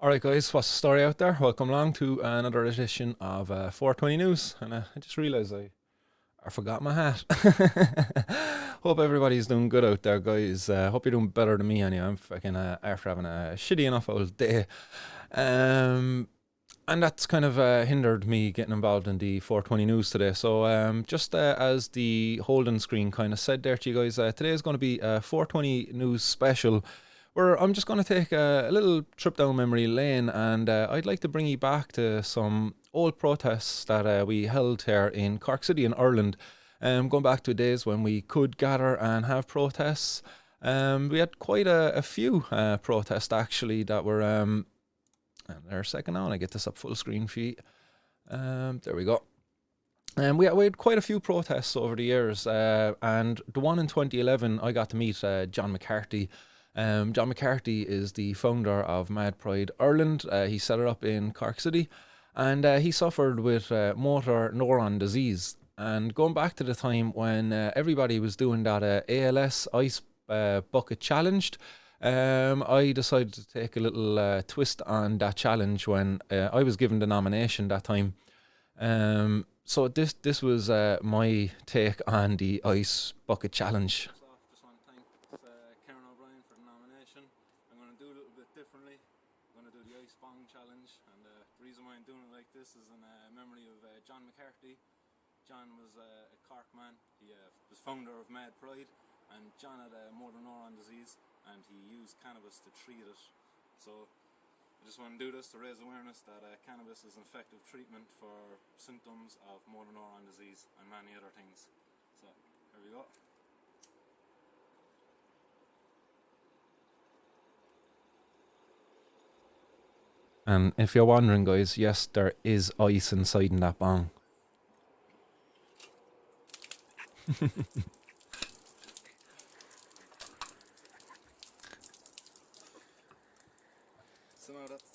Alright, guys, what's the story out there? Welcome along to another edition of 420 News. And I just realised I forgot my hat. Hope everybody's doing good out there, guys. Hope you're doing better than me, anyway. I'm fucking after having a shitty enough old day. And that's kind of hindered me getting involved in the 420 News today. So, just as the holding screen kind of said there to you guys, today is going to be a 420 News special, where I'm just going to take a little trip down memory lane, and I'd like to bring you back to some old protests that we held here in Cork City in Ireland, going back to days when we could gather and have protests. We had quite a few protests actually that were, and there's a second now, and I get this up full screen for you. There we go. We had quite a few protests over the years, and the one in 2011, I got to meet John McCarthy. John McCarthy is the founder of Mad Pride Ireland. He set it up in Cork City, and he suffered with motor neuron disease. And going back to the time when everybody was doing that ALS ice bucket challenge, I decided to take a little twist on that challenge when I was given the nomination that time. So this was my take on the ice bucket challenge. This is in memory of John McCarthy. John was a Cork man. He was founder of Mad Pride, and John had motor neuron disease, and he used cannabis to treat it. So I just want to do this to raise awareness that cannabis is an effective treatment for symptoms of motor neuron disease and many other things. So here we go. And if you're wondering, guys, yes, there is ice inside in that bong. So now that's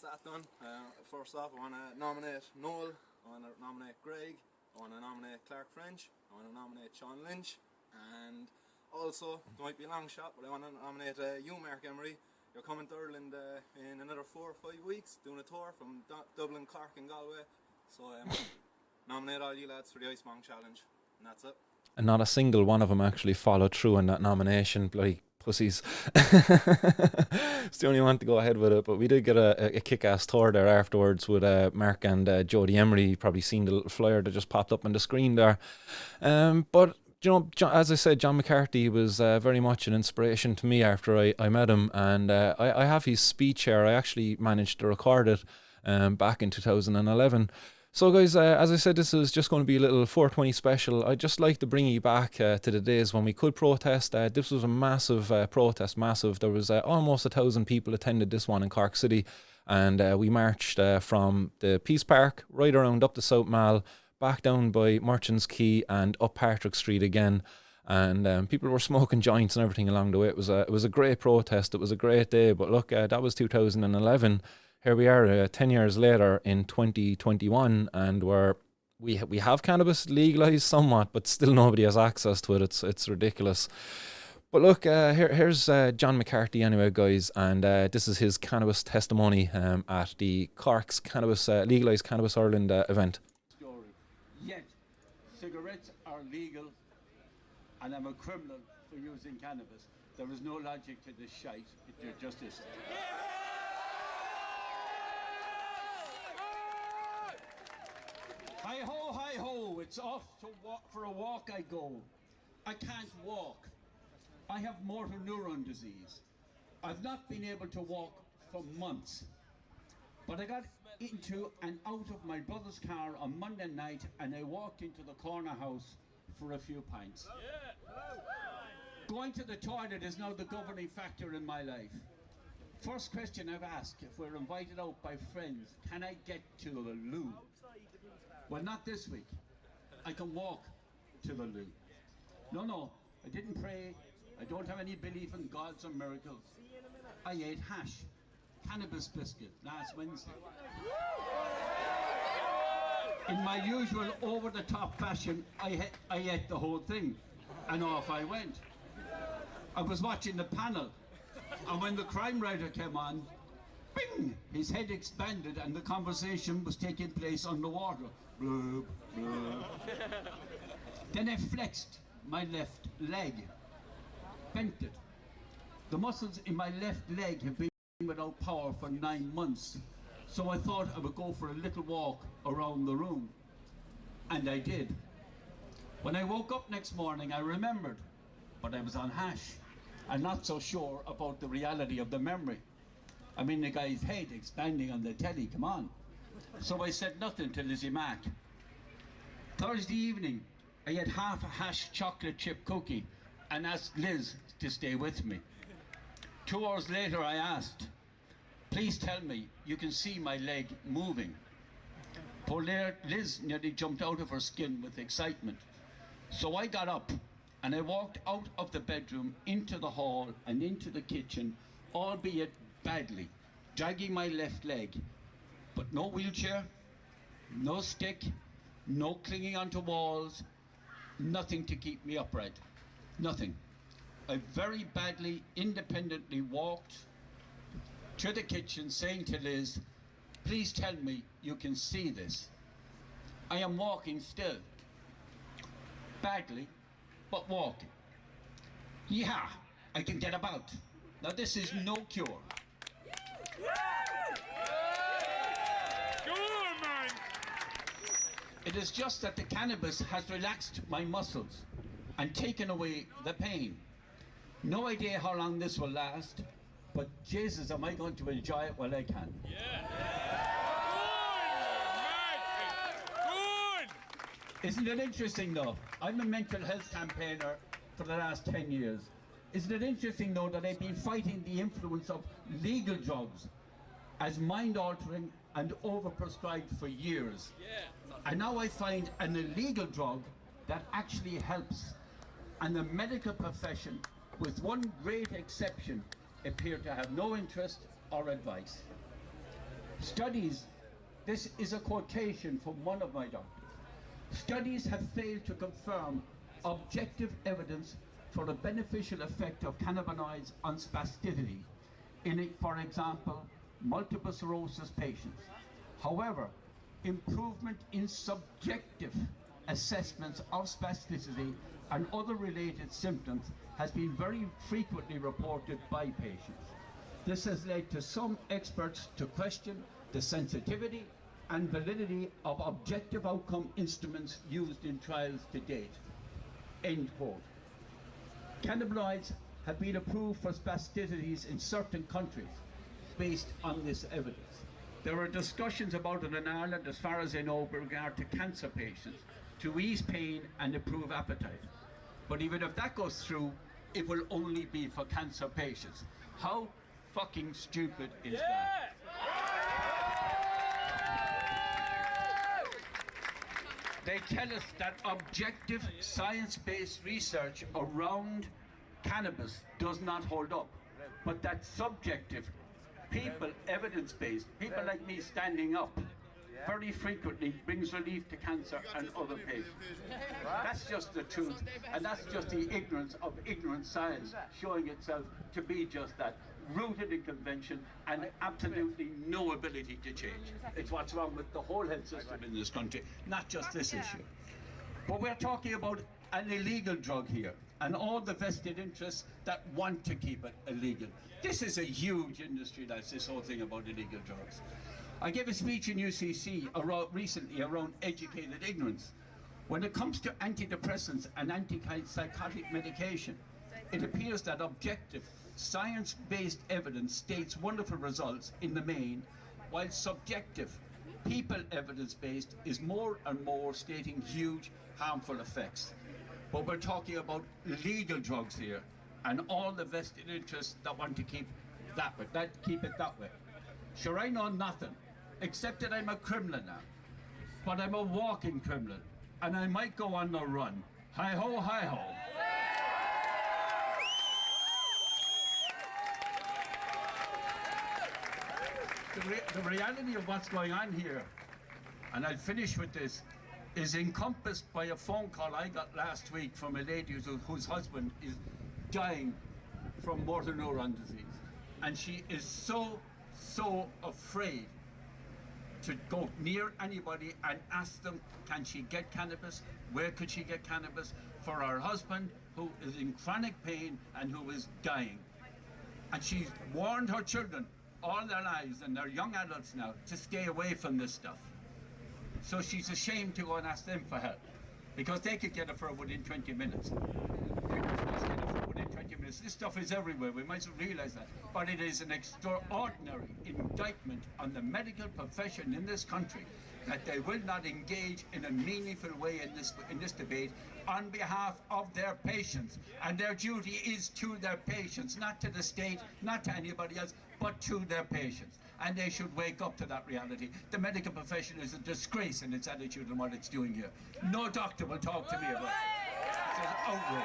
that done. First off, I want to nominate Noel, I want to nominate Greg, I want to nominate Clark French, I want to nominate Sean Lynch, and also, it might be a long shot, but I want to nominate you, Mark Emery. You're coming to Ireland in another 4 or 5 weeks, doing a tour from Dublin, Cork and Galway. So nominate all you lads for the Ice Bong Challenge, and that's it. And not a single one of them actually followed through on that nomination, bloody pussies. It's the only one to go ahead with it, but we did get a kick-ass tour there afterwards with Mark and Jodie Emery. You probably seen the little flyer that just popped up on the screen there. But you know, as I said, John McCarthy was very much an inspiration to me after I met him, and I have his speech here. I actually managed to record it back in 2011. So guys, as I said, this is just going to be a little 420 special. I'd just like to bring you back to the days when we could protest. This was a massive protest, massive. There was almost 1,000 people attended this one in Cork City, and we marched from the Peace Park right around up the South Mall, back down by Merchants Quay and up Patrick Street again, and people were smoking joints and everything along the way. It was a great protest. It was a great day. But look, that was 2011. Here we are 10 years later in 2021, and we have cannabis legalised somewhat, but still nobody has access to it. It's ridiculous. But look, here's John McCarthy anyway, guys, and this is his cannabis testimony at the Cork's Legalise Cannabis Ireland event. Yet, cigarettes are legal, and I'm a criminal for using cannabis. There is no logic to this shite. There just isn't. Hi ho, it's off to walk for a walk I go. I can't walk. I have motor neuron disease. I've not been able to walk for months. But I got into and out of my brother's car on Monday night, and I walked into the corner house for a few pints. Going to the toilet is now the governing factor in my life. First question I've asked, if we're invited out by friends, can I get to the loo? Well, not this week. I can walk to the loo. No, I didn't pray. I don't have any belief in gods or miracles. I ate hash, cannabis biscuit last Wednesday. In my usual over-the-top fashion, I ate the whole thing, and off I went. I was watching the panel, and when the crime writer came on, bing! His head expanded and the conversation was taking place underwater. Blub, blub. Then I flexed my left leg, bent it. The muscles in my left leg have been without power for 9 months, so I thought I would go for a little walk around the room. And I did. When I woke up next morning, I remembered, but I was on hash and not so sure about the reality of the memory. I mean, the guy's head expanding on the telly, come on. So I said nothing to Lizzie Mack. Thursday evening, I had half a hash chocolate chip cookie and asked Liz to stay with me. 2 hours later, I asked, please tell me you can see my leg moving. Poor Liz nearly jumped out of her skin with excitement. So I got up and I walked out of the bedroom into the hall and into the kitchen, albeit badly, dragging my left leg. But no wheelchair, no stick, no clinging onto walls, nothing to keep me upright. Nothing. I very badly, independently walked to the kitchen saying to Liz, please tell me you can see this. I am walking still. Badly, but walking. Yeah, I can get about. Now this is no cure. Go on, man! It is just that the cannabis has relaxed my muscles and taken away the pain. No idea how long this will last, but Jesus, am I going to enjoy it while I can. Isn't it interesting though? I'm a mental health campaigner for the last 10 years. Isn't it interesting though that I've been fighting the influence of legal drugs as mind-altering and overprescribed for years. And now I find an illegal drug that actually helps. And the medical profession, with one great exception, appear to have no interest or advice. Studies, this is a quotation from one of my doctors. Studies have failed to confirm objective evidence for the beneficial effect of cannabinoids on spasticity in, for example, multiple sclerosis patients. However, improvement in subjective assessments of spasticity and other related symptoms has been very frequently reported by patients. This has led to some experts to question the sensitivity and validity of objective outcome instruments used in trials to date. End quote. Cannabinoids have been approved for spasticities in certain countries based on this evidence. There are discussions about it in Ireland, as far as I know, with regard to cancer patients, to ease pain and improve appetite. But even if that goes through, it will only be for cancer patients. How fucking stupid is that? They tell us that objective science-based research around cannabis does not hold up, but that subjective, people, evidence-based, people like me standing up, very frequently brings relief to cancer and other patients. That's just the truth, and that's just the ignorance of ignorant science showing itself to be just that, rooted in convention and absolutely no ability to change. It's what's wrong with the whole health system in this country, not just this issue. But we're talking about an illegal drug here, and all the vested interests that want to keep it illegal. This is a huge industry, that's this whole thing about illegal drugs. I gave a speech in UCC recently around educated ignorance. When it comes to antidepressants and antipsychotic medication, it appears that objective, science-based evidence states wonderful results in the main, while subjective, people evidence-based is more and more stating huge, harmful effects. But we're talking about legal drugs here, and all the vested interests that want to keep keep it that way. Sure, I know nothing, except that I'm a criminal now. But I'm a walking criminal, and I might go on the run. Hi-ho, hi-ho. The reality of what's going on here, and I'll finish with this, is encompassed by a phone call I got last week from a lady whose husband is dying from motor neuron disease. And she is so so afraid to go near anybody and ask them, can she get cannabis? Where could she get cannabis? For her husband, who is in chronic pain and who is dying. And she's warned her children all their lives, and they're young adults now, to stay away from this stuff. So she's ashamed to go and ask them for help, because they could get it for her within 20 minutes. They could just get it for her within 20 minutes. This stuff is everywhere, we might realise that. But it is an extraordinary indictment on the medical profession in this country that they will not engage in a meaningful way in this debate on behalf of their patients. And their duty is to their patients, not to the state, not to anybody else, but to their patients. And they should wake up to that reality. The medical profession is a disgrace in its attitude and what it's doing here. No doctor will talk to me about it. It's an outrage.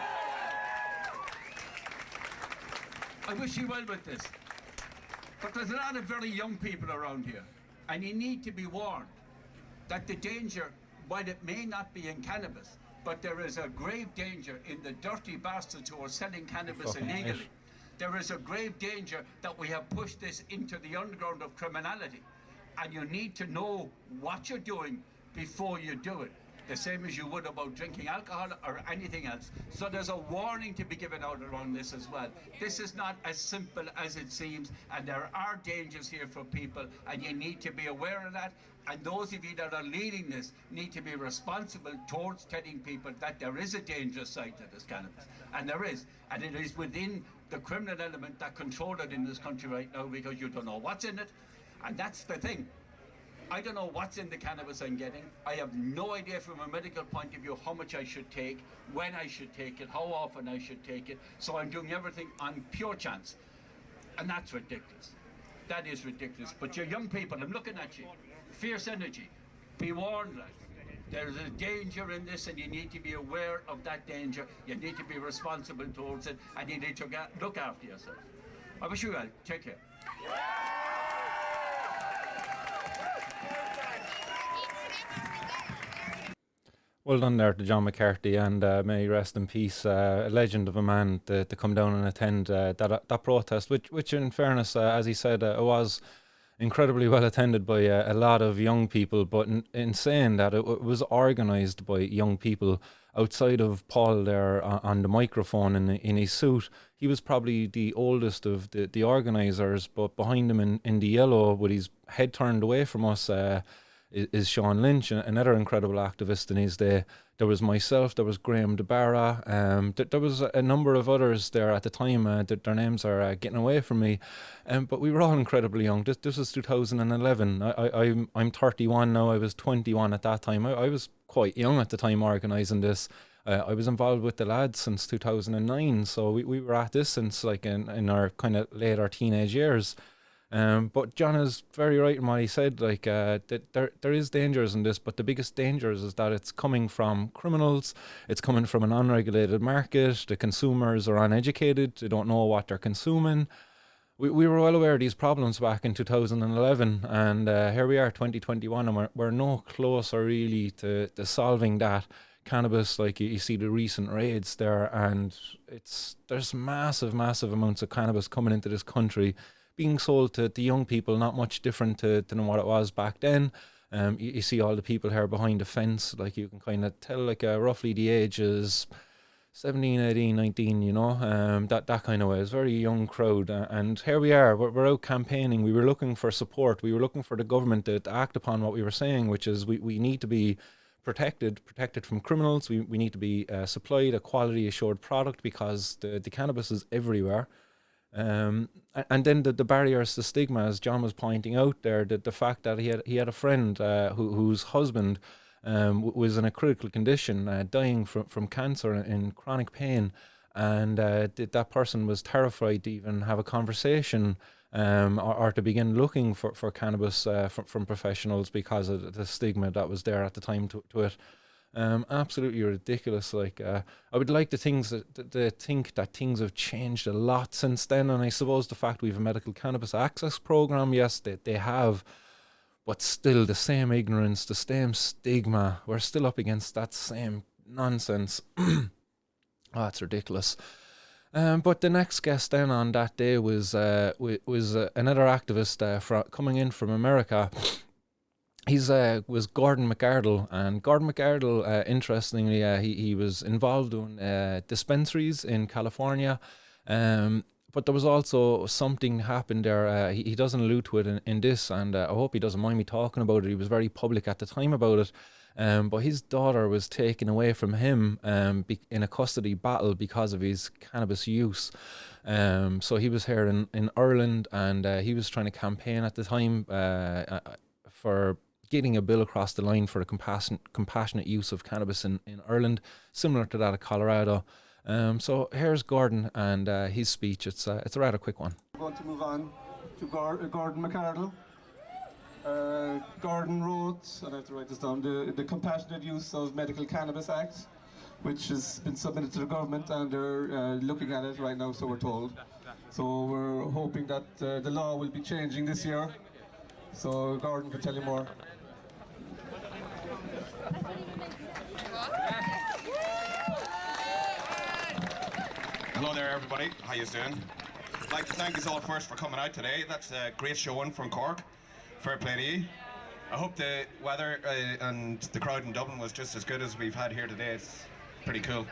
I wish you well with this. But there's a lot of very young people around here, and you need to be warned that the danger, while it may not be in cannabis, but there is a grave danger in the dirty bastards who are selling cannabis illegally. Right. There is a grave danger that we have pushed this into the underground of criminality, and you need to know what you're doing before you do it, the same as you would about drinking alcohol or anything else. So there's a warning to be given out around this as well. This is not as simple as it seems, and there are dangers here for people, and you need to be aware of that. And those of you that are leading this need to be responsible towards telling people that there is a dangerous side to this cannabis. And there is. And it is within the criminal element that control it in this country right now, because you don't know what's in it. And that's the thing. I don't know what's in the cannabis I'm getting. I have no idea from a medical point of view how much I should take, when I should take it, how often I should take it. So I'm doing everything on pure chance. And that's ridiculous. That is ridiculous. But you young people, I'm looking at you. Fierce energy. Be warned, lads. There's a danger in this, and you need to be aware of that danger. You need to be responsible towards it, and you need to look after yourself. I wish you well. Take care. Well done there to John McCarthy, and may he rest in peace. A legend of a man to come down and attend that protest, which in fairness, as he said, it was incredibly well attended by a lot of young people. But in saying that, it was organised by young people. Outside of Paul there on the microphone in his suit, he was probably the oldest of the organisers, but behind him in the yellow with his head turned away from us is Sean Lynch, another incredible activist in his day. There was myself, there was Graham DeBarra, there was a number of others there at the time. Their names are getting away from me, but we were all incredibly young. This was 2011. I'm 31 now. I was 21 at that time. I was quite young at the time organising this. I was involved with the lads since 2009, so we were at this since like in our kind of later teenage years. But John is very right in what he said. Like there is dangers in this, but the biggest dangers is that it's coming from criminals. It's coming from an unregulated market. The consumers are uneducated. They don't know what they're consuming. We were well aware of these problems back in 2011, and here we are, 2021, and we're no closer really to solving that. Cannabis, like you see the recent raids there, and there's massive amounts of cannabis coming into this country, being sold to young people, not much different to what it was back then. You see all the people here behind the fence, like you can kind of tell like roughly the age is 17, 18, 19, you know, that kind of way. It's a very young crowd, and here we are, we're out campaigning. We were looking for support. We were looking for the government to act upon what we were saying, which is we need to be protected from criminals. We need to be supplied a quality assured product, because the cannabis is everywhere. And then the barriers to stigma, as John was pointing out there, the fact that he had a friend whose husband was in a critical condition, dying from cancer in chronic pain, and that person was terrified to even have a conversation or to begin looking for cannabis from professionals because of the stigma that was there at the time to it. Absolutely ridiculous. Like I would like to think that things have changed a lot since then, and I suppose the fact we have a medical cannabis access program, yes, they have, but still the same ignorance, the same stigma. We're still up against that same nonsense. Oh, it's ridiculous. But the next guest then on that day was another activist coming in from America. He's was Gordon McArdle, and Gordon McArdle, interestingly, he was involved in dispensaries in California. But there was also something happened there. He doesn't allude to it in this, and I hope he doesn't mind me talking about it. He was very public at the time about it. But his daughter was taken away from him in a custody battle because of his cannabis use. So he was here in Ireland, and he was trying to campaign at the time for getting a bill across the line for a compassionate use of cannabis in Ireland, similar to that of Colorado. So here's Gordon and his speech. It's a rather quick one. We're going to move on to Gordon McArdle. Gordon wrote, and I have to write this down, the Compassionate Use of Medical Cannabis Act, which has been submitted to the government, and they're looking at it right now, so we're told. So we're hoping that the law will be changing this year. So Gordon can tell you more. Hello there, everybody. How you doing? I'd like to thank you all first for coming out today. That's a great showing from Cork. Fair play to you. I hope the weather and the crowd in Dublin was just as good as we've had here today. It's pretty cool.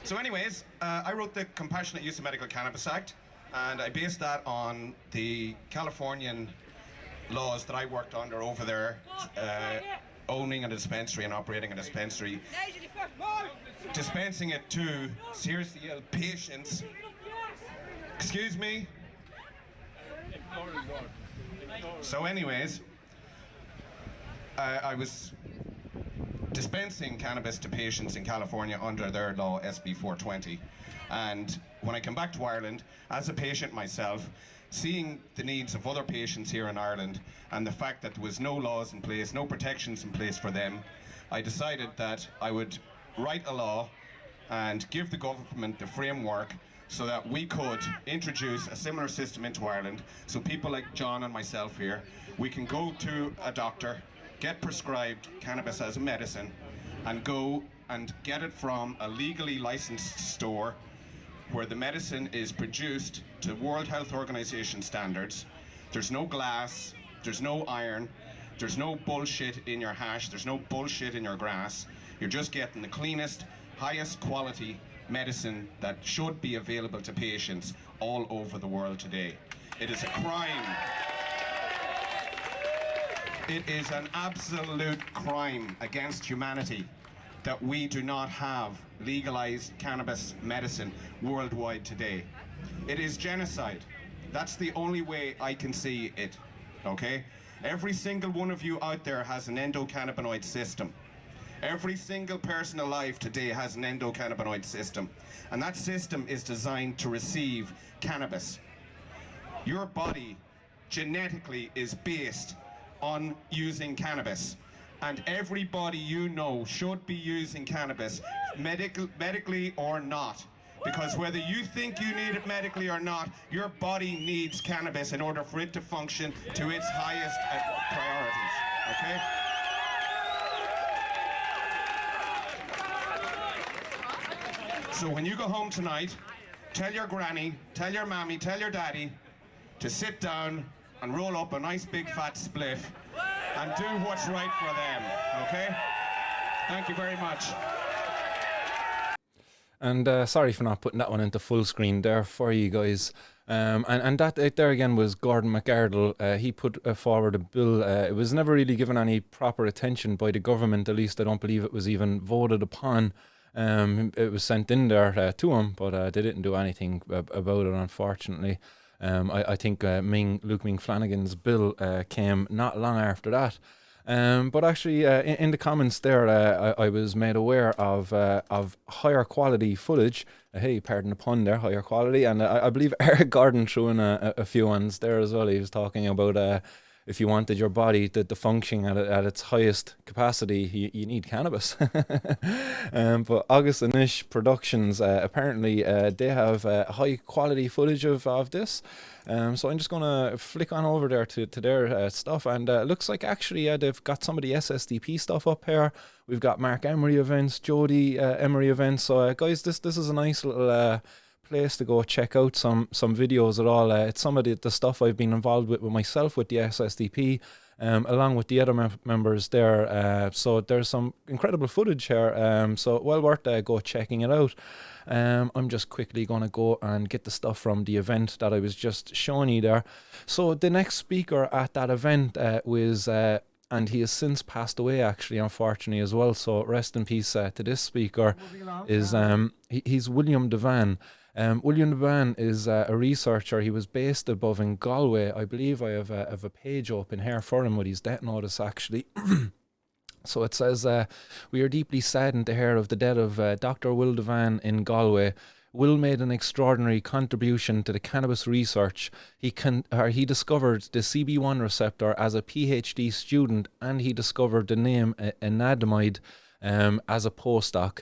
So anyways, I wrote the Compassionate Use of Medical Cannabis Act, and I based that on the Californian laws that I worked under over there, owning a dispensary and operating a dispensary, dispensing it to seriously ill patients. Excuse me? So anyways, I was dispensing cannabis to patients in California under their law, SB 420. And when I come back to Ireland, as a patient myself, seeing the needs of other patients here in Ireland and the fact that there was no laws in place, no protections in place for them, I decided that I would write a law and give the government the framework so that we could introduce a similar system into Ireland, so people like John and myself here, we can go to a doctor, get prescribed cannabis as a medicine, and go and get it from a legally licensed store where the medicine is produced to World Health Organization standards. There's no glass, there's no iron, there's no bullshit in your hash, there's no bullshit in your grass. You're just getting the cleanest, highest quality medicine that should be available to patients all over the world today. It is a crime. It is an absolute crime against humanity that we do not have legalized cannabis medicine worldwide today. It is genocide. That's the only way I can see it, okay? Every single one of you out there has an endocannabinoid system. Every single person alive today has an endocannabinoid system, and that system is designed to receive cannabis. Your body genetically is based on using cannabis, and everybody you know should be using cannabis, medically or not, because whether you think you need it medically or not, your body needs cannabis in order for it to function to its highest priorities, okay? So when you go home tonight, tell your granny, tell your mammy, tell your daddy to sit down and roll up a nice big fat spliff and do what's right for them, okay? Thank you very much. And sorry for not putting that one into full screen there for you guys. And that there again was Gordon McArdle. He put forward a bill. It was never really given any proper attention by the government, at least I don't believe it was even voted upon. It was sent in there to him, but they didn't do anything about it, unfortunately. I think Luke Ming Flanagan's bill came not long after that. But actually, in the comments there, I was made aware of higher quality footage. Hey, pardon the pun there, higher quality. And I believe Eric Gordon threw in a few ones there as well. He was talking about if you wanted your body to function at its highest capacity, you need cannabis. But August and Ish Productions, apparently they have high quality footage of this. So I'm just going to flick on over there to their stuff, and it looks like actually they've got some of the SSDP stuff up here. We've got Mark Emery events, Jody Emery events. So guys, this is a nice little place to go check out some videos at all. It's some of the stuff I've been involved with myself with the SSDP, along with the other members there. So there's some incredible footage here. So well worth go checking it out. I'm just quickly going to go and get the stuff from the event that I was just showing you there. So the next speaker at that event was, and he has since passed away actually, unfortunately, as well. So rest in peace to this speaker. Is he's William Devane. William Devane is a researcher. He was based above in Galway. I believe I have a page open here for him with his death notice actually. So it says, we are deeply saddened to hear of the death of Dr. Will Devane in Galway. Will made an extraordinary contribution to the cannabis research. He discovered the CB1 receptor as a PhD student, and he discovered the name anandamide as a postdoc.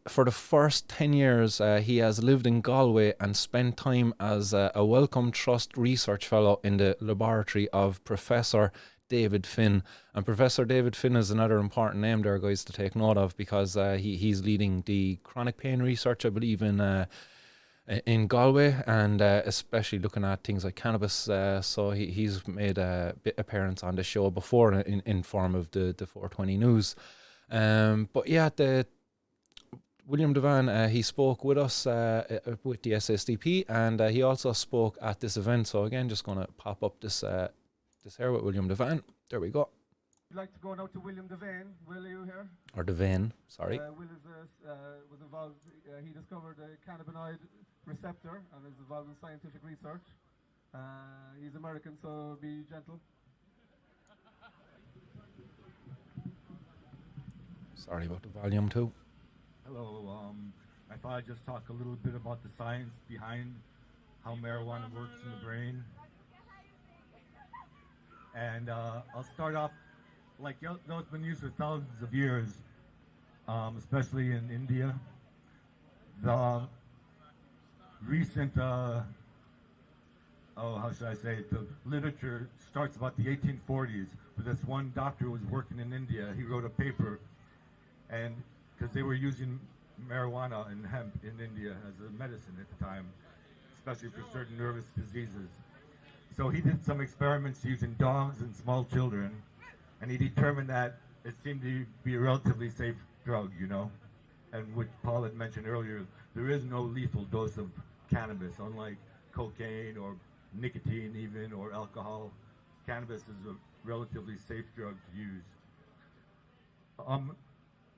For the first 10 years, he has lived in Galway and spent time as a Wellcome Trust research fellow in the laboratory of Professor David Finn. And Professor David Finn is another important name there, guys, to take note of, because he's leading the chronic pain research, I believe, in Galway, and especially looking at things like cannabis. So he's made a bit appearance on the show before in form of the 420 News. But yeah, William Devane, he spoke with us with the SSDP, and he also spoke at this event. So again, just going to pop up this here with William Devane. There we go. I'd like to go now to William Devane. Will, are you here? Or Devane, sorry. Will was involved, he discovered a cannabinoid receptor and is involved in scientific research. He's American, so be gentle. Sorry about the volume too. Hello, I thought I'd just talk a little bit about the science behind how marijuana works in the brain. And I'll start off, like, you know, it's been used for thousands of years, especially in India. The recent, how should I say it, the literature starts about the 1840s, with this one doctor who was working in India. He wrote a paper, and because they were using marijuana and hemp in India as a medicine at the time, especially for certain nervous diseases. So he did some experiments using dogs and small children, and he determined that it seemed to be a relatively safe drug, you know. And what Paul had mentioned earlier, there is no lethal dose of cannabis, unlike cocaine or nicotine even, or alcohol. Cannabis is a relatively safe drug to use.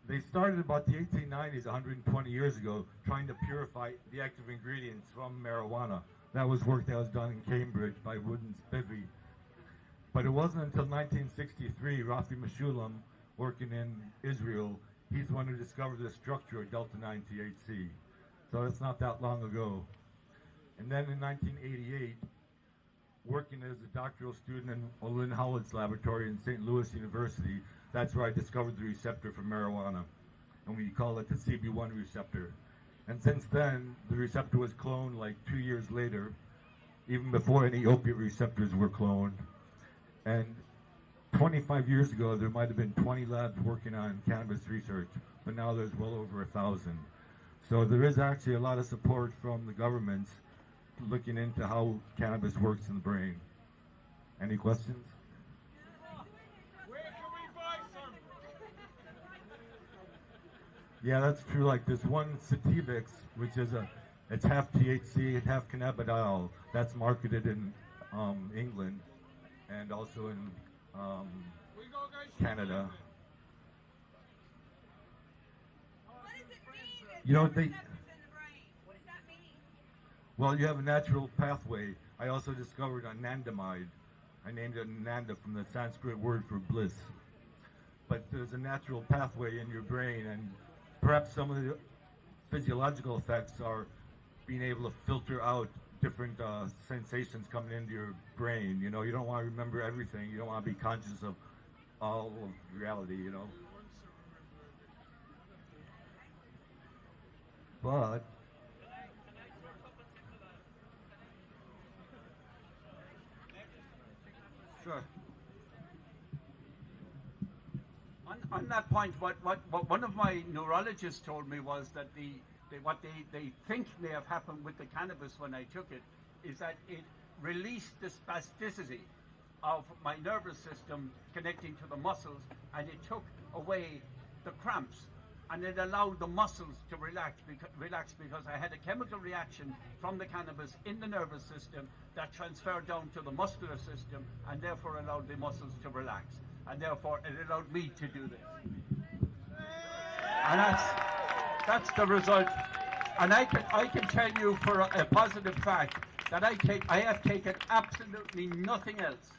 They started about the 1890s, 120 years ago, trying to purify the active ingredients from marijuana. That was work that was done in Cambridge by Wood and Spivey. But it wasn't until 1963, Rafi Meshulam, working in Israel, he's the one who discovered the structure of delta-9 THC. So it's not that long ago. And then in 1988, working as a doctoral student in Olin Howard's laboratory in St. Louis University, that's where I discovered the receptor for marijuana. And we call it the CB1 receptor. And since then, the receptor was cloned like 2 years later, even before any opiate receptors were cloned. And 25 years ago, there might have been 20 labs working on cannabis research, but now there's well over 1,000. So there is actually a lot of support from the governments looking into how cannabis works in the brain. Any questions? Yeah, that's true. Like there's one Sativix, which is it's half THC and half cannabidiol. That's marketed in England and also in Canada. What does it mean? You know, What does that mean? Well, you have a natural pathway. I also discovered anandamide. I named it Ananda from the Sanskrit word for bliss. But there's a natural pathway in your brain, and perhaps some of the physiological effects are being able to filter out different sensations coming into your brain. You know, you don't want to remember everything. You don't want to be conscious of all of reality, you know. But Sure. On that point, what one of my neurologists told me was that the what they think may have happened with the cannabis when I took it is that it released the spasticity of my nervous system connecting to the muscles, and it took away the cramps, and it allowed the muscles to relax because I had a chemical reaction from the cannabis in the nervous system that transferred down to the muscular system and therefore allowed the muscles to relax, and therefore it allowed me to do this. And that's the result. And I can tell you for a positive fact that I have taken absolutely nothing else,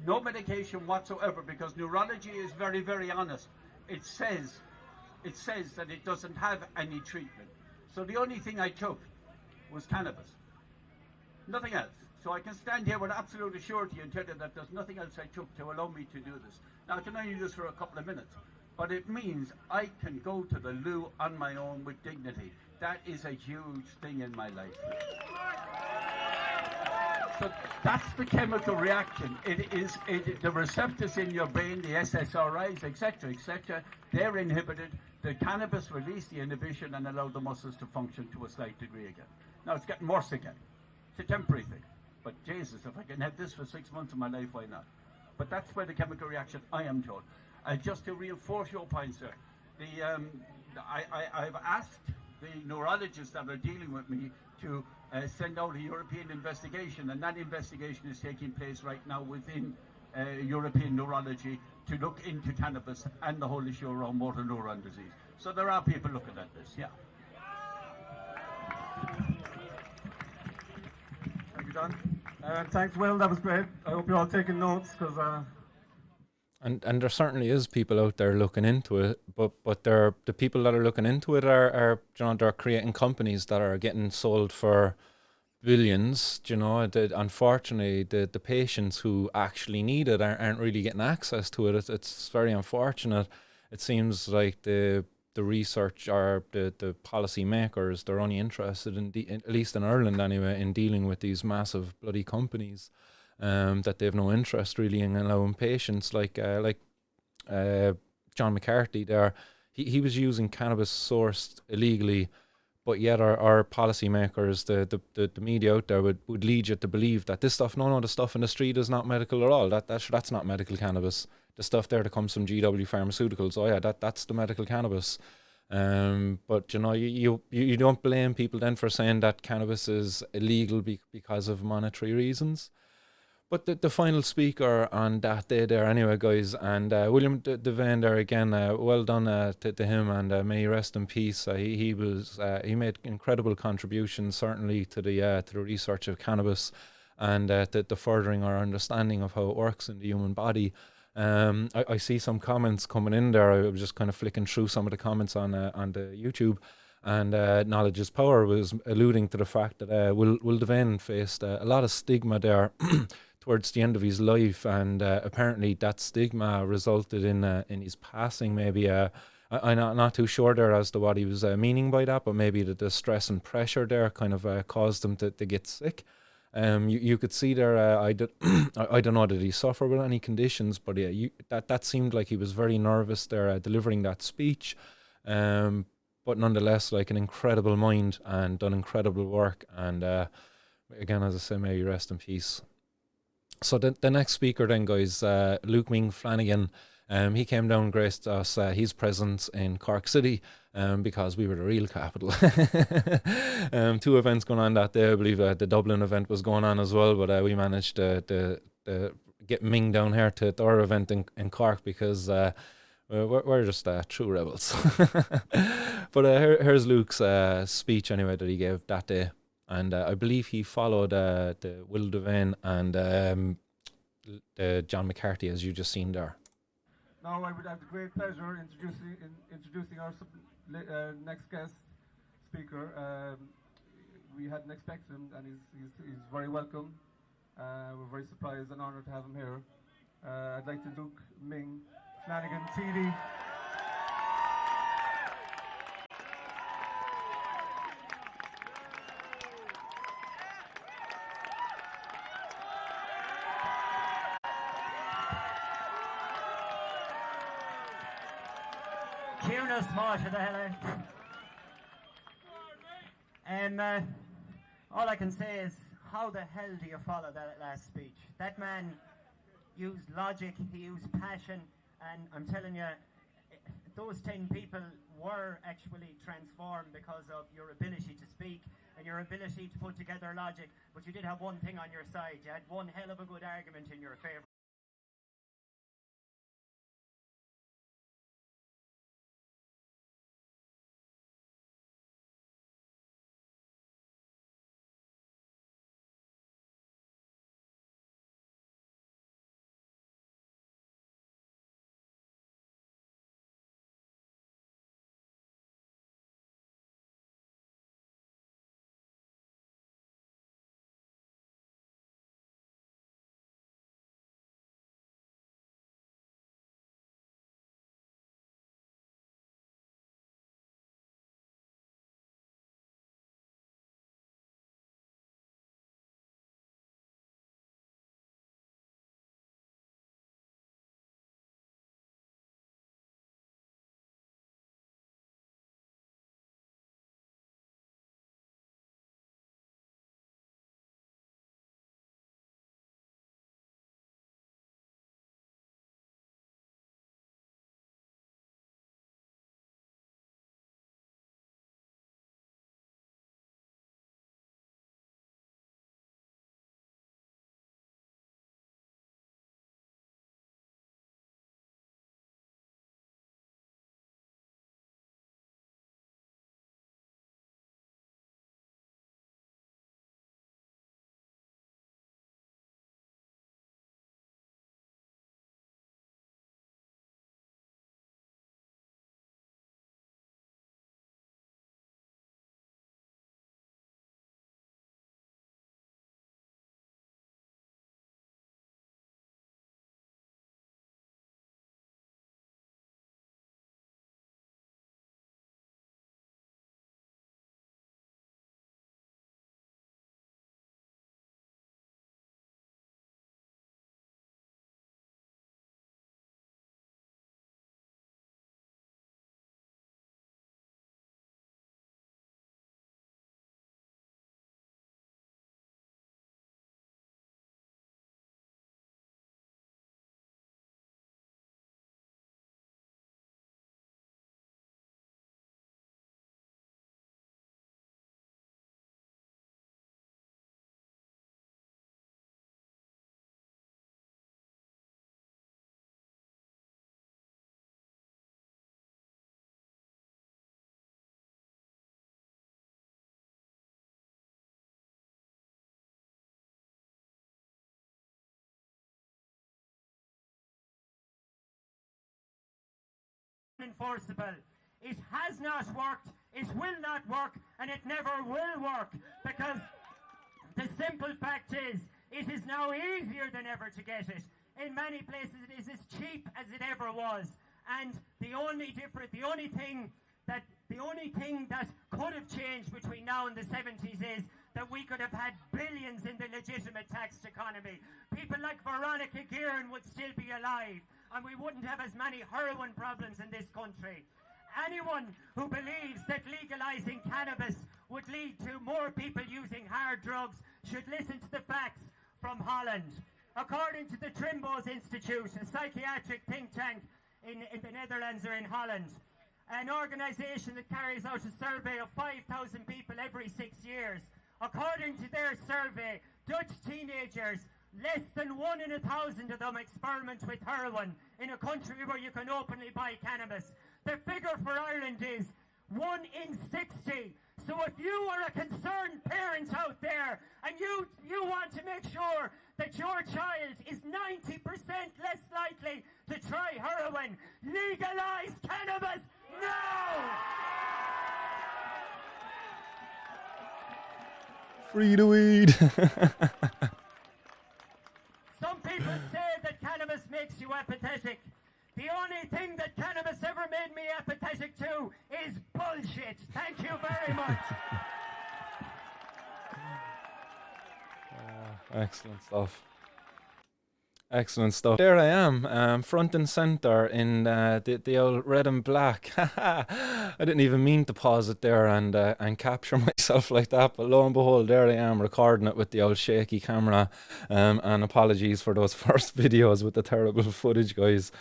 no medication whatsoever, because neurology is very, very honest. It says that it doesn't have any treatment. So the only thing I took was cannabis, nothing else. So I can stand here with absolute surety and tell you that there's nothing else I took to allow me to do this. Now I can only do this for a couple of minutes, but it means I can go to the loo on my own with dignity. That is a huge thing in my life. So that's the chemical reaction. The receptors in your brain, the SSRIs, etc., etc., they're inhibited. The cannabis release the inhibition and allow the muscles to function to a slight degree again. Now it's getting worse again. It's a temporary thing. But Jesus, if I can have this for 6 months of my life, why not? But that's where the chemical reaction, I am told. Just to reinforce your point, sir, I've asked the neurologists that are dealing with me to send out a European investigation, and that investigation is taking place right now within European neurology to look into cannabis and the whole issue around motor neuron disease. So there are people looking at this, yeah. Thank you, John. Thanks, Will. That was great. I hope you're all taking notes, because And there certainly is people out there looking into it, but the people that are looking into it are you know, they're creating companies that are getting sold for billions. You know, unfortunately, the patients who actually need it aren't really getting access to it. It's very unfortunate. It seems like the research or the policy makers, they're only interested in at least in Ireland anyway, in dealing with these massive bloody companies. That they have no interest really in allowing patients like John McCarthy there. He was using cannabis sourced illegally, but yet our policymakers, the media out there would lead you to believe that this stuff, the stuff in the street is not medical at all. That's not medical cannabis. The stuff there that comes from GW Pharmaceuticals, oh yeah, that's the medical cannabis. But you know, you don't blame people then for saying that cannabis is illegal because of monetary reasons. But the final speaker on that day there anyway, guys, and William Devane there again, well done to him, and may he rest in peace. He made incredible contributions, certainly to the research of cannabis and the furthering our understanding of how it works in the human body. I see some comments coming in there. I was just kind of flicking through some of the comments on the YouTube, and Knowledge is Power was alluding to the fact that Will Devane faced a lot of stigma there towards the end of his life, and apparently that stigma resulted in his passing. Maybe I'm not too sure there as to what he was meaning by that, but maybe the stress and pressure there kind of caused him to get sick. You could see there. I don't know did he suffer with any conditions, but yeah, that seemed like he was very nervous there delivering that speech. But nonetheless, like an incredible mind and done incredible work. And again, as I say, may you rest in peace. So the next speaker then, guys, Luke Ming Flanagan, he came down and graced us his presence in Cork City because we were the real capital. 2 events going on that day. I believe the Dublin event was going on as well, but we managed to get Ming down here to our event in Cork because we're just true rebels. But here's Luke's speech anyway that he gave that day. And I believe he followed the Will Devane and the John McCarthy, as you just seen there. now I would have the great pleasure introducing our next guest speaker. We hadn't expected him, and he's very welcome. We're very surprised and honoured to have him here. I'd like to Luke Ming Flanagan, TD. Kieran Smart, the hell All I can say is, how the hell do you follow that last speech? That man used logic, he used passion, and I'm telling you, those 10 people were actually transformed because of your ability to speak and your ability to put together logic, but you did have one thing on your side. You had one hell of a good argument in your favour. Enforceable. It has not worked, it will not work, and it never will work, because the simple fact is, it is now easier than ever to get it. In many places it is as cheap as it ever was, and the only thing that could have changed between now and the 70s is that we could have had billions in the legitimate taxed economy. People like Veronica Guerin would still be alive, and we wouldn't have as many heroin problems in this country. Anyone who believes that legalising cannabis would lead to more people using hard drugs should listen to the facts from Holland. According to the Trimbos Institute, a psychiatric think tank in the Netherlands or in Holland, an organisation that carries out a survey of 5,000 people every 6 years. According to their survey, Dutch teenagers, less than 1 in 1,000 of them experiment with heroin in a country where you can openly buy cannabis. The figure for Ireland is 1 in 60. So if you are a concerned parent out there and you want to make sure that your child is 90% less likely to try heroin, legalise cannabis now! Free the weed. Some people say that cannabis makes you apathetic. The only thing that cannabis ever made me apathetic to is bullshit. Thank you very much. Excellent stuff. Excellent stuff. There I am, front and centre in the old red and black. I didn't even mean to pause it there and capture myself like that, but lo and behold, there I am recording it with the old shaky camera. And apologies for those first videos with the terrible footage, guys.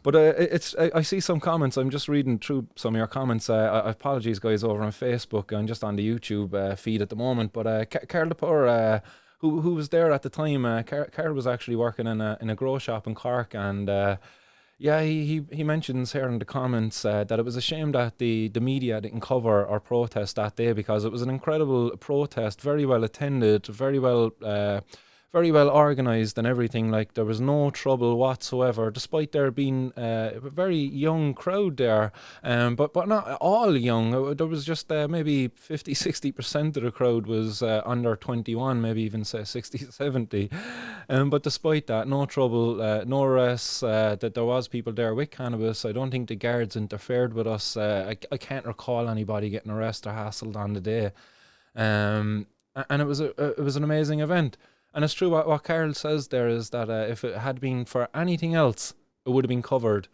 But I see some comments. I'm just reading through some of your comments. Apologies, guys, over on Facebook. I'm just on the YouTube feed at the moment. But Carl Lepore, who was there at the time, Carl was actually working in a grow shop in Cork, and yeah, he mentions here in the comments that it was a shame that the media didn't cover our protest that day, because it was an incredible protest, very well attended, very well organised and everything. Like, there was no trouble whatsoever, despite there being a very young crowd there, but not all young. There was just maybe 50-60% of the crowd was under 21, maybe even say 60-70. But despite that, no trouble, no arrests. That there was people there with cannabis. I don't think the guards interfered with us. I can't recall anybody getting arrested or hassled on the day. And it was an amazing event. And it's true what Carl says there is that if it had been for anything else, it would have been covered.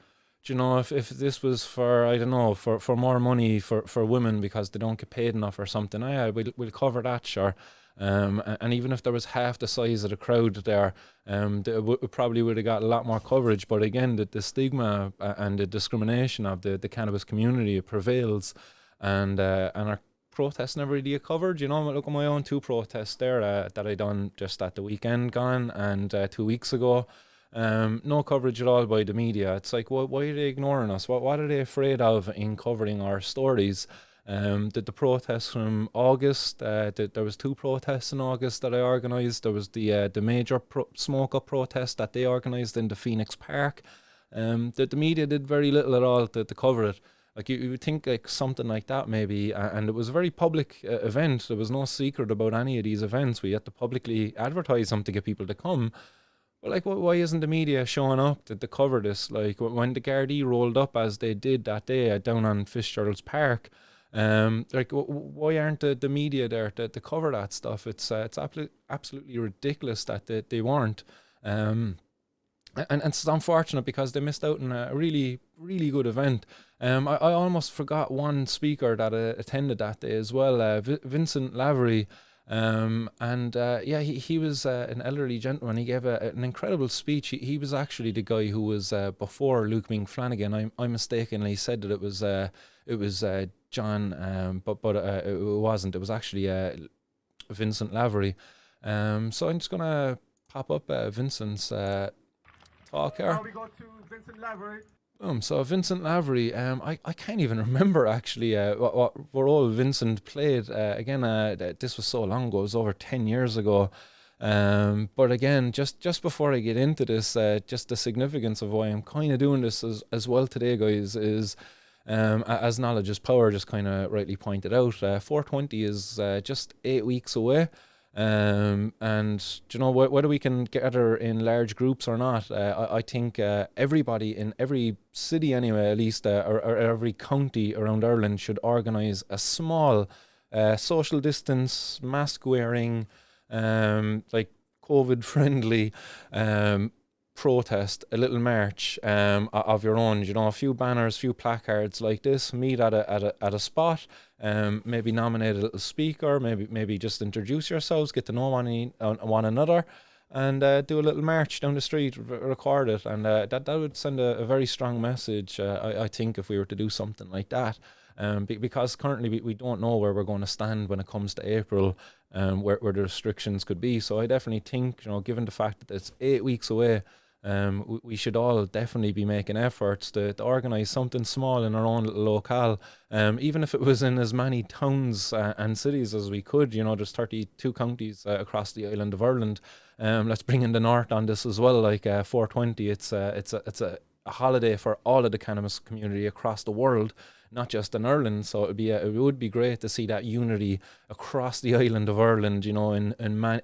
Do you know, if this was for, I don't know, for more money for women because they don't get paid enough or something, we'll cover that, sure. And even if there was half the size of the crowd there, it probably would have got a lot more coverage. But again, the stigma and the discrimination of the cannabis community prevails, and our protests never really get covered. You know, look at my own 2 protests there that I done just at the weekend gone and 2 weeks ago. No coverage at all by the media. It's like, why are they ignoring us? What are they afraid of in covering our stories? The protests from August, there was 2 protests in August that I organised. There was the major smoke up protest that they organised in the Phoenix Park. The media did very little at all to cover it. Like, you would think like something like that maybe, and it was a very public event. There was no secret about any of these events. We had to publicly advertise them to get people to come. But like, why isn't the media showing up to cover this? Like, when the Gardaí rolled up as they did that day down on Fitzgerald's Park, like, why aren't the media there to cover that stuff? It's absolutely ridiculous that they weren't. And it's unfortunate because they missed out on a really, really good event. I almost forgot one speaker that attended that day as well, Vincent Lavery. Yeah, he was an elderly gentleman. He gave an incredible speech. He was actually the guy who was before Luke Ming Flanagan. I mistakenly said that it was John, but it wasn't. It was actually Vincent Lavery. So I'm just gonna pop up Vincent's talk here. Now we go to Vincent Lavery. So Vincent Lavery, I can't even remember actually what role Vincent played. Again, this was so long ago, it was over 10 years ago. But again, just before I get into this, just the significance of why I'm kind of doing this as well today, guys, is as knowledge is power, just kind of rightly pointed out, 420 is just 8 weeks away. And you know, whether we can gather in large groups or not, I think everybody in every city anyway, at least, or every county around Ireland should organise a small social distance, mask wearing, like COVID friendly protest, a little march of your own, you know, a few banners, few placards like this, meet at a spot, maybe nominate a little speaker, maybe just introduce yourselves, get to know one another, and do a little march down the street, record it, and that would send a very strong message, I think, if we were to do something like that. Because currently we don't know where we're going to stand when it comes to April, where the restrictions could be. So I definitely think, you know, given the fact that it's 8 weeks away, we should all definitely be making efforts to organise something small in our own little locale, even if it was in as many towns and cities as we could. You know, there's 32 counties across the island of Ireland. Let's bring in the north on this as well. Like 420, it's a holiday for all of the cannabis community across the world, not just in Ireland. So it would be great to see that unity across the island of Ireland, you know, in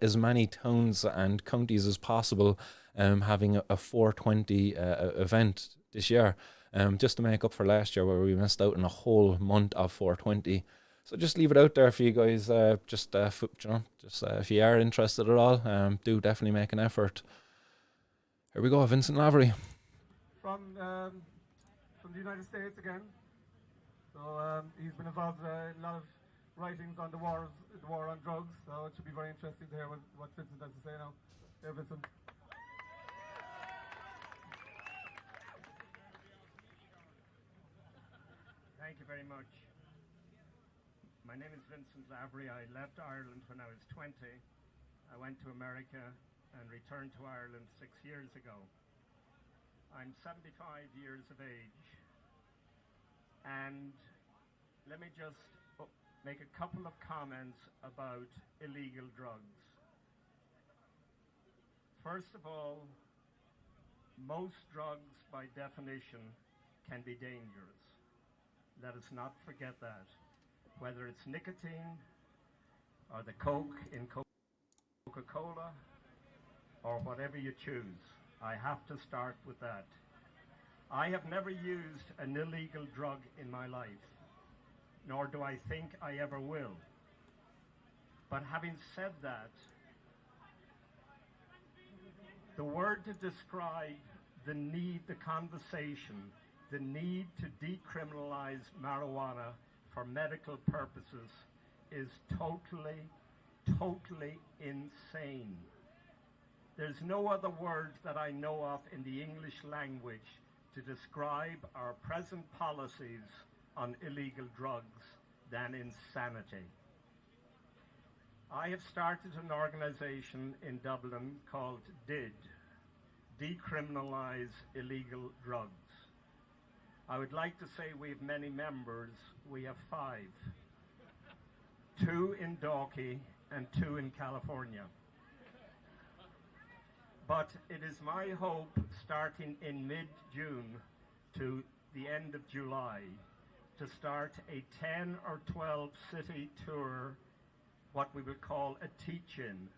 as many towns and counties as possible, having a 420 event this year, just to make up for last year where we missed out on a whole month of 420. So just leave it out there for you guys. If you are interested at all, do definitely make an effort. Here we go, Vincent Lavery. From the United States again. So he's been involved in a lot of writings on the war on drugs. So it should be very interesting to hear what Vincent has to say now. Here, Vincent. Thank you very much. My name is Vincent Lavery. I left Ireland when I was 20. I went to America and returned to Ireland 6 years ago. I'm 75 years of age, and let me just make a couple of comments about illegal drugs. First of all, most drugs by definition can be dangerous. Let us not forget that. Whether it's nicotine or the Coke in Coca-Cola or whatever you choose, I have to start with that. I have never used an illegal drug in my life, nor do I think I ever will. But having said that, the word to describe the conversation, the need to decriminalize marijuana for medical purposes is totally insane. There's no other word that I know of in the English language to describe our present policies on illegal drugs than insanity. I have started an organization in Dublin called D.I.D, Decriminalise Illegal Drugs. I would like to say we have many members. We have 5. 2 in Dalkey and 2 in California. But it is my hope, starting in mid-June to the end of July, to start a 10 or 12 city tour, what we would call a teach-in,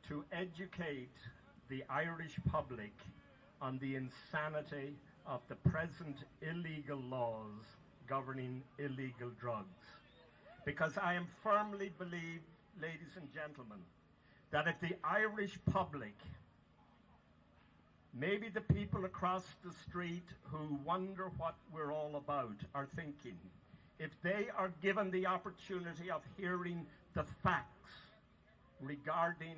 to educate the Irish public on the insanity of the present illegal laws governing illegal drugs. Because I firmly believe, ladies and gentlemen, that if the Irish public, maybe the people across the street who wonder what we're all about are thinking, if they are given the opportunity of hearing the facts regarding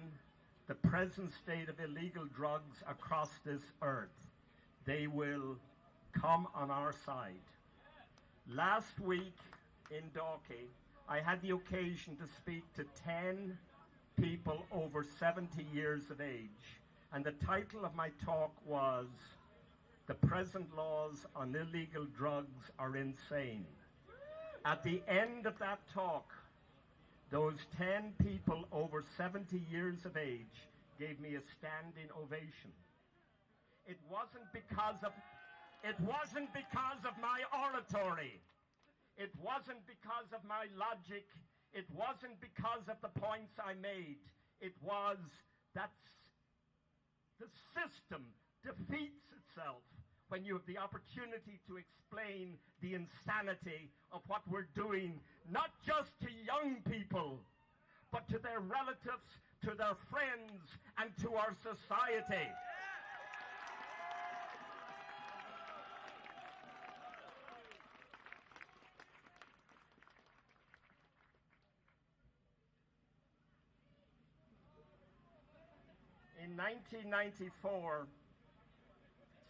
the present state of illegal drugs across this earth, they will come on our side. Last week in Dalkey, I had the occasion to speak to 10 people over 70 years of age, and the title of my talk was, "The Present Laws on Illegal Drugs Are Insane." At the end of that talk, those 10 people over 70 years of age gave me a standing ovation. It wasn't because of my oratory. It wasn't because of my logic. It wasn't because of the points I made. It was that the system defeats itself when you have the opportunity to explain the insanity of what we're doing, not just to young people, but to their relatives, to their friends, and to our society. In 1994,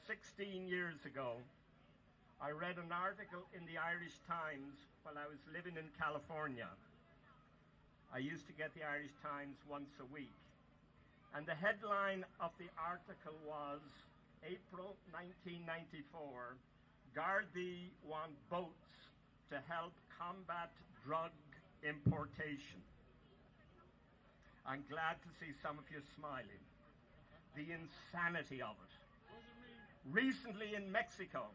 16 years ago, I read an article in the Irish Times while I was living in California. I used to get the Irish Times once a week. And the headline of the article was, April 1994, Gardaí want boats to help combat drug importation. I'm glad to see some of you smiling. The insanity of it. Recently in Mexico,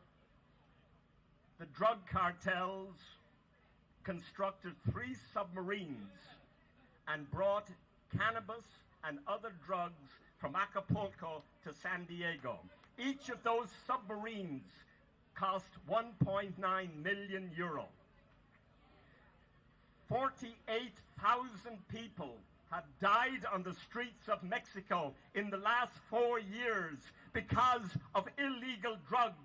the drug cartels constructed 3 submarines and brought cannabis and other drugs from Acapulco to San Diego. Each of those submarines cost 1.9 million euro. 48,000 people have died on the streets of Mexico in the last 4 years because of illegal drugs.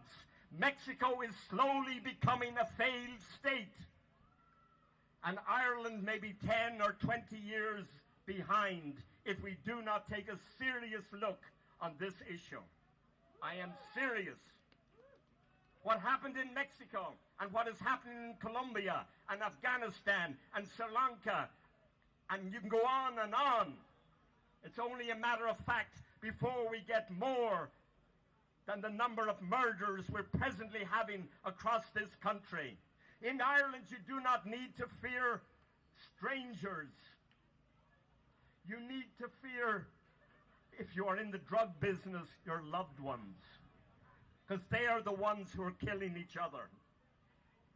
Mexico is slowly becoming a failed state, and Ireland may be 10 or 20 years behind if we do not take a serious look on this issue. I am serious. What happened in Mexico and what is happening in Colombia and Afghanistan and Sri Lanka, and you can go on and on. It's only a matter of fact before we get more than the number of murders we're presently having across this country. In Ireland, you do not need to fear strangers. You need to fear, if you are in the drug business, your loved ones, because they are the ones who are killing each other.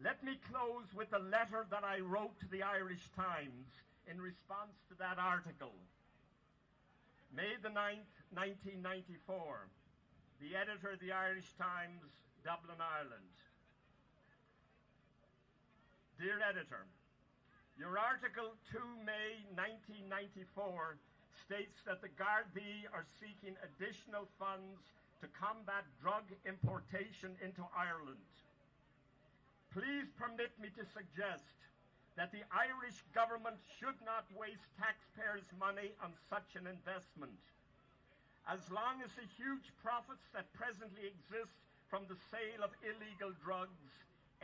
Let me close with a letter that I wrote to the Irish Times in response to that article. May the 9th, 1994, the editor of the Irish Times, Dublin, Ireland. Dear editor, your article 2 May 1994 states that the Gardaí are seeking additional funds to combat drug importation into Ireland. Please permit me to suggest that the Irish government should not waste taxpayers' money on such an investment. As long as the huge profits that presently exist from the sale of illegal drugs,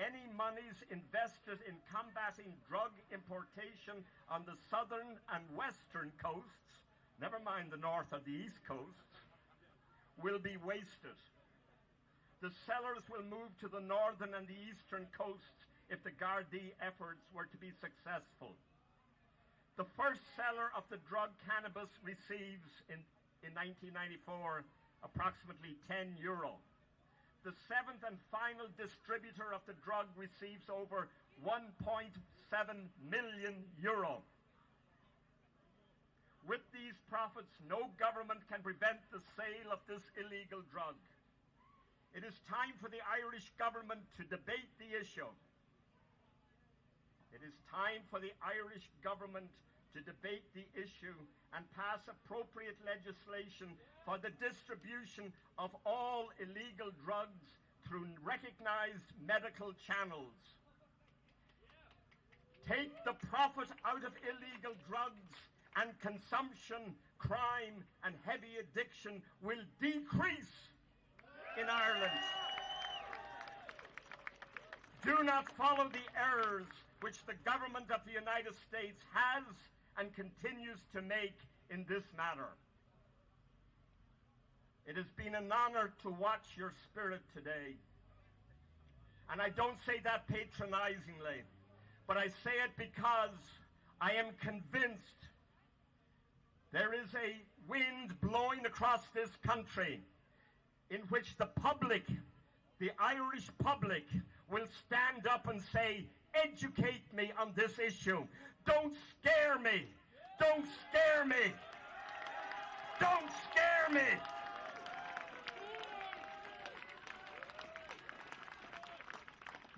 any monies invested in combating drug importation on the southern and western coasts, never mind the north or the east coasts, will be wasted. The sellers will move to the northern and the eastern coasts if the Gardaí efforts were to be successful. The first seller of the drug cannabis receives in 1994 approximately €10. The seventh and final distributor of the drug receives over €1.7 million. With these profits, no government can prevent the sale of this illegal drug. It is time for the Irish government to debate the issue. It is time for the Irish government to debate the issue and pass appropriate legislation for the distribution of all illegal drugs through recognized medical channels. Take the profit out of illegal drugs, and consumption, crime, and heavy addiction will decrease in Ireland. Do not follow the errors which the government of the United States has and continues to make in this matter. It has been an honor to watch your spirit today. And I don't say that patronizingly, but I say it because I am convinced there is a wind blowing across this country in which the public, the Irish public, will stand up and say, educate me on this issue. Don't scare me. Don't scare me. Don't scare me.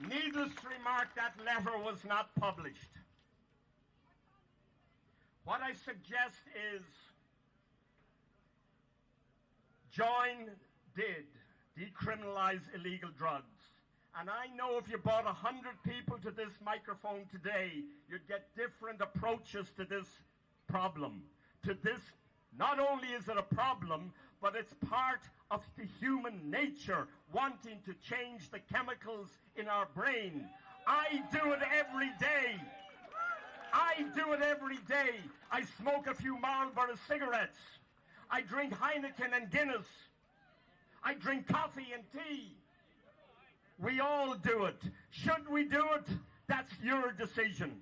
Needless to remark, that letter was not published. What I suggest is join DID, Decriminalise Illegal Drugs. And I know if you brought 100 people to this microphone today, you'd get different approaches to this problem. To this, not only is it a problem, but it's part of the human nature wanting to change the chemicals in our brain. I do it every day. I do it every day. I smoke a few Marlboro cigarettes. I drink Heineken and Guinness. I drink coffee and tea. We all do it. Should we do it? That's your decision.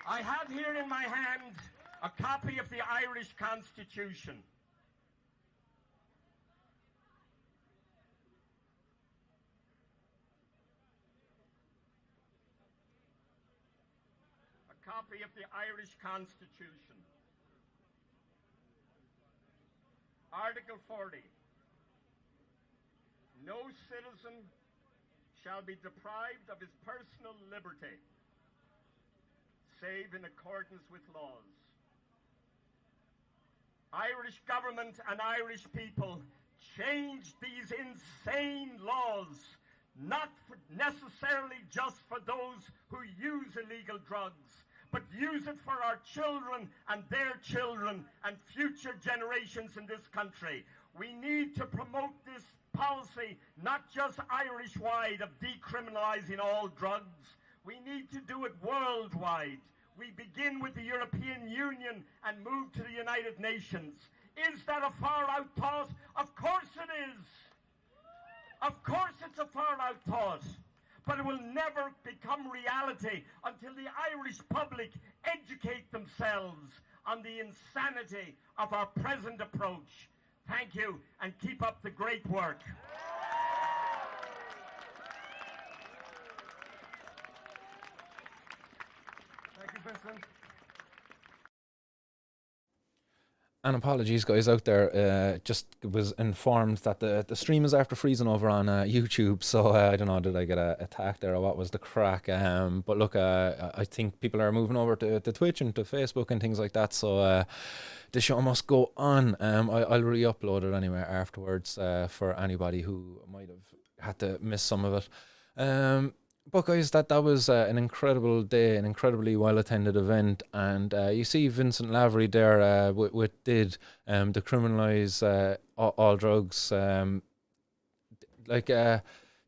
I have here in my hand a copy of the Irish Constitution. A copy of the Irish Constitution. Article 40. No citizen shall be deprived of his personal liberty, save in accordance with laws. Irish government and Irish people change these insane laws, not necessarily just for those who use illegal drugs, but use it for our children and their children and future generations in this country. We need to promote this policy, not just Irish-wide, of decriminalising all drugs. We need to do it worldwide. We begin with the European Union and move to the United Nations. Is that a far-out thought? Of course it is. Of course it's a far-out thought. But it will never become reality until the Irish public educate themselves on the insanity of our present approach. Thank you, and keep up the great work. Thank you, Vincent. And apologies, guys out there. Just was informed that the stream is after freezing over on YouTube. So I don't know, did I get attacked there or what was the crack? But look, I think people are moving over to Twitch and to Facebook and things like that. So the show must go on. I'll re-upload it anyway afterwards for anybody who might have had to miss some of it. But guys, that was an incredible day, an incredibly well-attended event, and you see Vincent Lavery there with D.I.D, Decriminalise all drugs.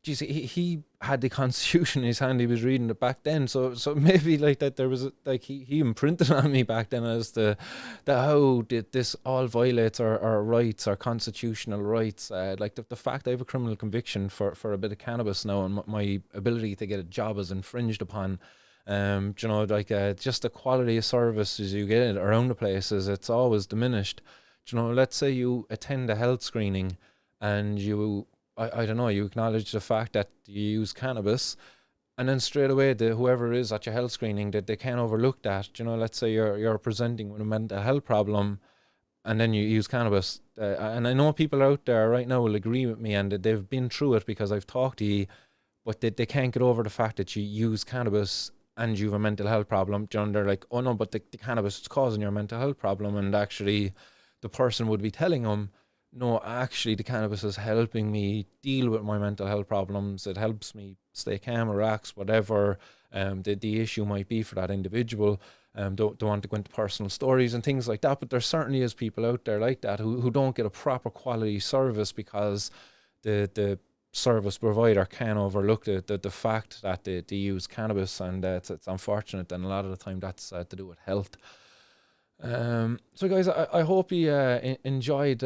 Geez, he had the Constitution in his hand. He was reading it back then, so maybe like that there was he imprinted on me back then as the how did this all violates our rights, our constitutional rights. Like the fact I have a criminal conviction for a bit of cannabis now, and my ability to get a job is infringed upon. You know, like just the quality of services you get around the places, it's always diminished. You know, let's say you attend a health screening and you. I don't know, you acknowledge the fact that you use cannabis, and then straight away whoever is at your health screening, they can't overlook that. You know, let's say you're presenting with a mental health problem and then you use cannabis. And I know people out there right now will agree with me, and that they've been through it because I've talked to you, but they can't get over the fact that you use cannabis and you have a mental health problem. You know, they're like, oh no, but the cannabis is causing your mental health problem, and actually the person would be telling them, no, actually the cannabis is helping me deal with my mental health problems. It helps me stay calm, relax, whatever the issue might be for that individual. Don't want to go into personal stories and things like that, but there certainly is people out there like that who don't get a proper quality service because the service provider can overlook the fact that they use cannabis, and it's unfortunate, and a lot of the time that's to do with health. So guys, I hope you enjoyed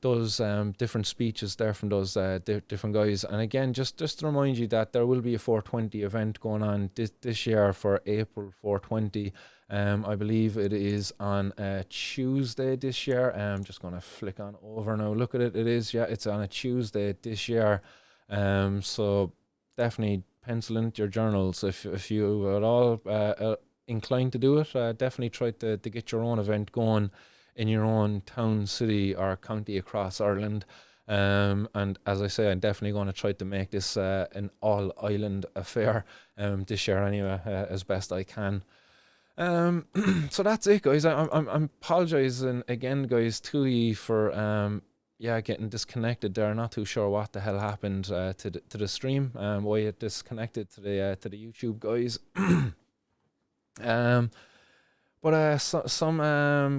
those different speeches there from those different guys. And again, just to remind you that there will be a 420 event going on this year for April 420. I believe it is on Tuesday this year. I'm just going to flick on over now. Look at it. It is, yeah, it's on a Tuesday this year. So definitely pencil into your journals if you are at all inclined to do it. Definitely try to get your own event going in your own town, city or county across Ireland. And as I say, I'm definitely going to try to make this an all-island affair this year anyway, as best I can. So that's it, guys. I'm apologising again, guys, to you for getting disconnected there. Not too sure what the hell happened to the stream, why it disconnected to the YouTube guys. But some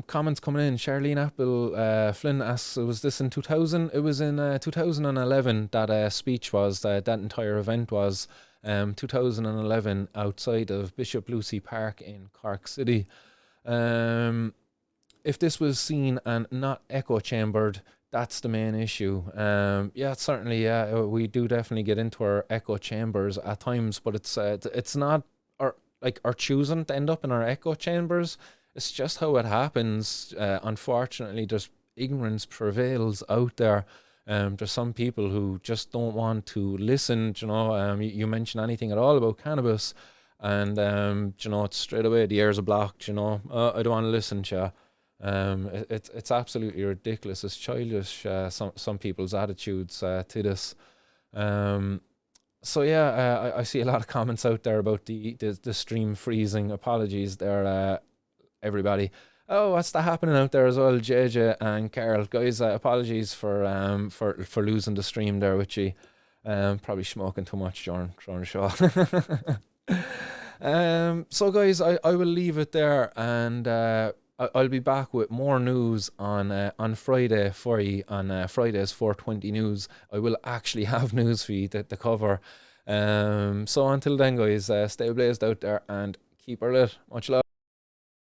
comments coming in. Charlene Apple Flynn asks, was this in 2000? It was in 2011 that speech was, that entire event was 2011 outside of Bishop Lucy Park in Cork City. If this was seen and not echo chambered, that's the main issue. Yeah, certainly, yeah, we do definitely get into our echo chambers at times, but it's not our choosing to end up in our echo chambers. It's just how it happens. Unfortunately, there's ignorance prevails out there. There's some people who just don't want to listen. You know, you mention anything at all about cannabis, and you know, it's straight away the ears are blocked. You know, I don't want to listen to you. It's absolutely ridiculous. It's childish. Some people's attitudes to this. So yeah, I see a lot of comments out there about the stream freezing. Apologies there, everybody. Oh, what's that happening out there as well, JJ and Carl? Guys, apologies for losing the stream there with you. Probably smoking too much during the show. So guys, I will leave it there, and I'll be back with more news on Friday for you, on Friday's 420 news. I will actually have news for you to cover. So until then, guys, stay blazed out there and keep her lit. Much love.